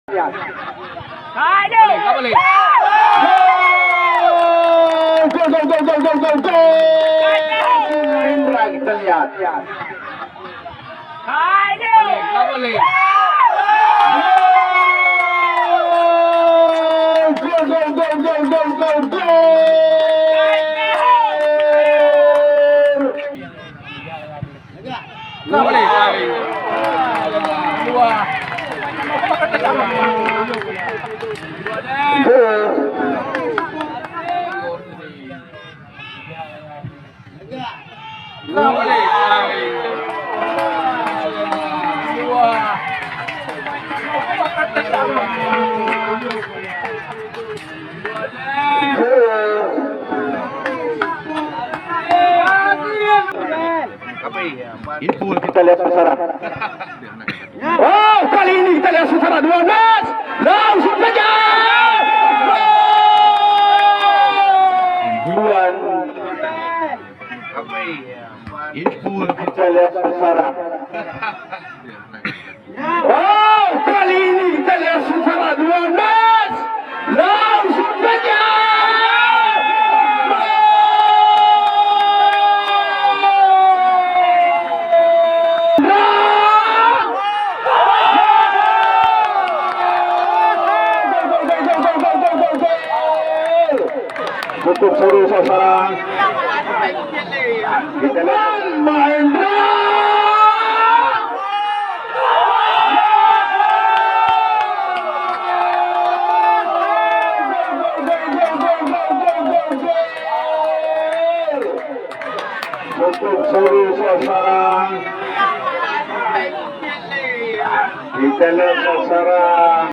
Balik. Gol, gol, gol, gol, gol, gol, gol. Indra kita lihat. Balik. Gol, gol, gol, gol, gol, gol, gol. Balik. Dua. Info kita lihat sasaran. Oh, kali ini kita lihat sasaran 12. Langsung saja. Bulan. Info kita lihat sasaran. Oh, kali ini kita lihat sasaran 12. Langsung saja. Cukup seru sasaran. Kita lihat Mahendra. Cukup seru sasaran. Kita lihat sasaran.